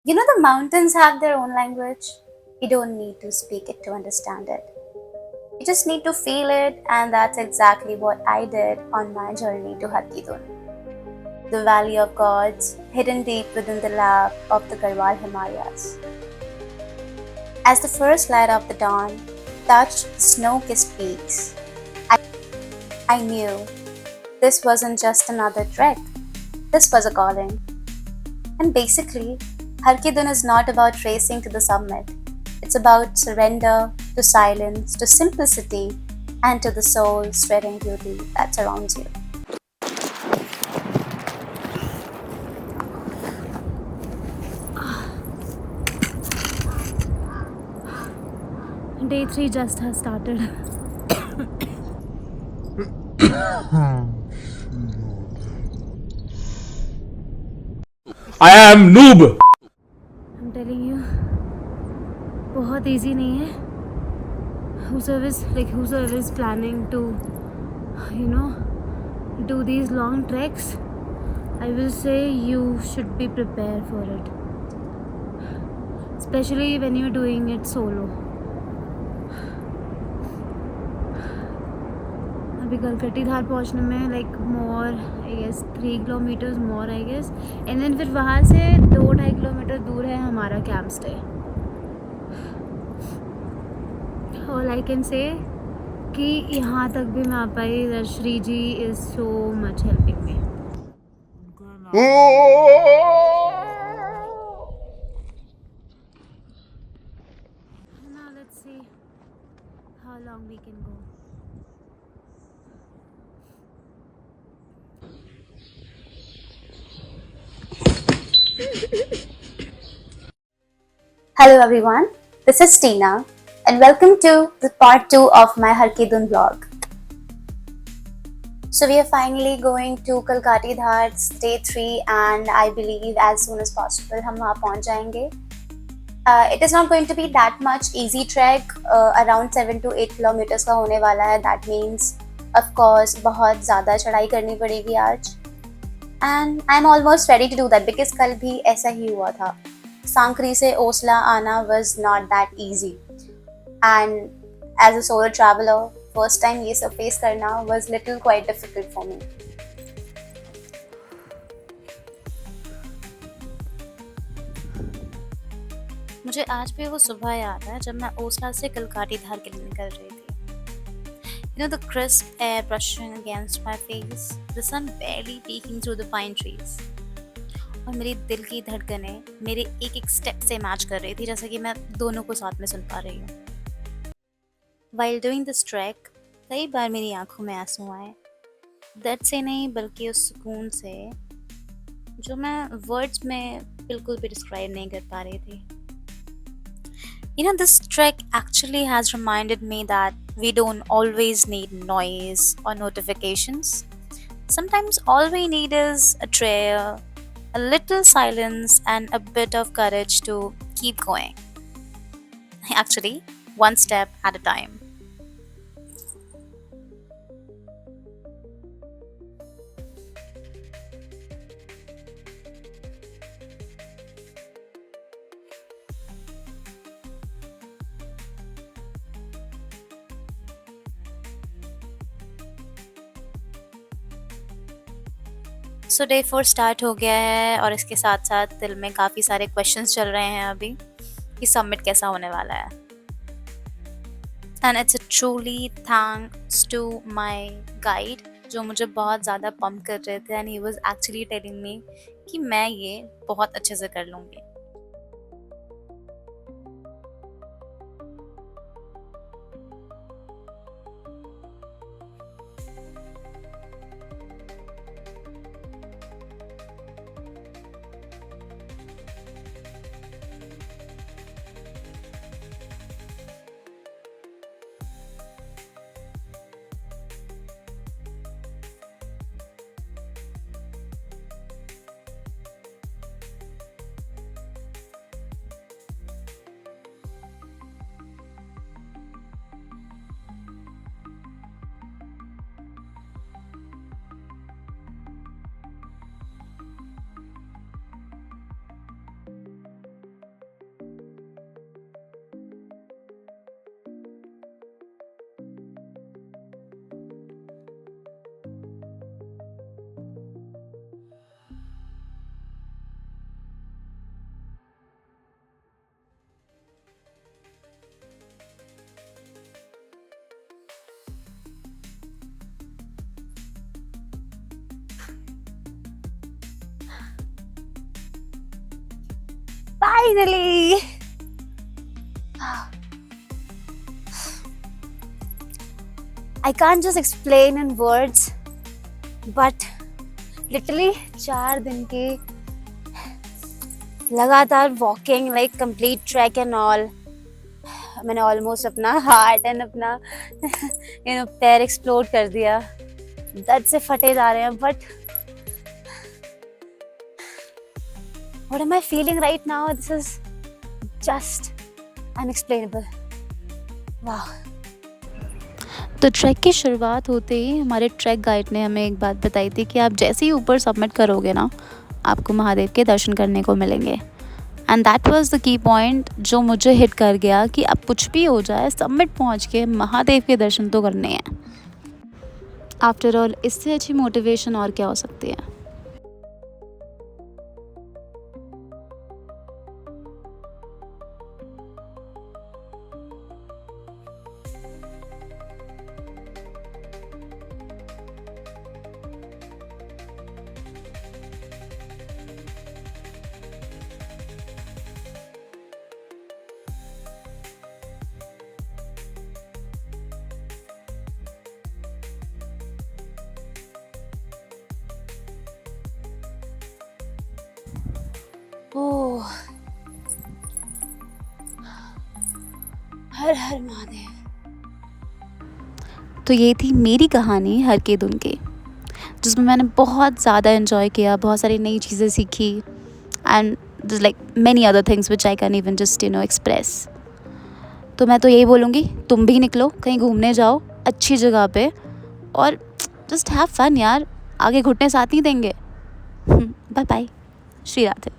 You know, the mountains have their own language. You don't need to speak it to understand it. You just need to feel it, and that's exactly what I did on my journey to Hatkidun, the Valley of Gods, hidden deep within the lap of the Garhwal Himalayas. As the first light of the dawn touched the snow-kissed peaks, I knew this wasn't just another trek. This was a calling. And basically, Harkidun is not about racing to the summit. It's about surrender to silence, to simplicity, and to the soul stirring beauty that surrounds you. Day 3 just has started. I am noob. I'm telling you, बहुत easy नहीं है. Whosoever is planning to, you know, do these long treks, I will say you should be prepared for it. Especially when you're doing it solo. अभी कलकत्ती धार पहुंचने में like more I guess 3 kilometres more I guess, and then फिर वहाँ से 2-2.5 kilometre दूर है हमारा camp stay. All I can say कि यहाँ तक भी मैं आ पाई. Shri ji is so much helping me. Now let's see how long we can go. Hello everyone, this is Tina, and welcome to the part 2 of my Harkidun vlog. So we are finally going to Kalkati Dhats day 3, and I believe as soon as possible हम वहाँ पहुँच जाएंगे. It is not going to be that much easy trek, around 7 to 8 kilometers का होने वाला है. That means of course बहुत ज़्यादा चढ़ाई करनी पड़ेगी आज. And I'm almost ready to do that because कल भी ऐसा ही हुआ था. सांकरी से ओसला आना was not that easy. And as a solo traveler, first time ये सब face करना was little quite difficult for me. मुझे आज भी वो सुबह याद है जब मैं ओसला से कलकाटी धार के लिए निकल रही थी. You know, the crisp air brushing against my face, the sun barely peeking through the pine trees. और मेरी दिल की धड़कनें मेरे एक एक स्टेप से मैच कर रही थी, जैसा कि मैं दोनों को साथ में सुन पा रही हूँ. While doing this trek, कई बार मेरी आंखों में आंसू आए. दर्द से नहीं बल्कि उस सुकून से जो मैं वर्ड्स में बिल्कुल भी डिस्क्राइब नहीं कर पा रही थी. You know, this trek actually has reminded me that we don't always need noise or notifications. Sometimes all we need is a prayer, a little silence, and a bit of courage to keep going. Actually, one step at a time. So day 4 start हो गया है और इसके साथ साथ दिल में काफ़ी सारे क्वेश्चंस चल रहे हैं अभी कि सबमिट कैसा होने वाला है. And it's a truly thanks to my guide जो मुझे बहुत ज़्यादा पंप कर रहे थे, and he was actually telling me कि मैं ये बहुत अच्छे से कर लूँगी. finally! I can't just explain in words, but literally 4 दिन के लगातार walking, like complete track and all, मैंने ऑलमोस्ट अपना हार्ट एंड अपना पैर एक्सप्लोर कर दिया. दर्द से फटे जा रहे हैं, but what am I feeling right now? This is just unexplainable. Wow. तो ट्रैक की शुरुआत होते ही हमारे ट्रैक गाइड ने हमें एक बात बताई थी कि आप जैसे ही ऊपर सबमिट करोगे ना, आपको महादेव के दर्शन करने को मिलेंगे. And that was the key point जो मुझे हिट कर गया कि अब कुछ भी हो जाए, सबमिट पहुंच के महादेव के दर्शन तो करने हैं. आफ्टर ऑल, इससे अच्छी मोटिवेशन और क्या हो सकती है. ओह, हर हर महादेव. तो ये थी मेरी कहानी हर के धुन की, जिसमें मैंने बहुत ज़्यादा एंजॉय किया, बहुत सारी नई चीज़ें सीखी, and like many other things which I can even just express. तो मैं तो यही बोलूँगी, तुम भी निकलो, कहीं घूमने जाओ अच्छी जगह पे, और जस्ट हैव फन यार. आगे घुटने साथ नहीं देंगे. Bye bye. श्री राधे.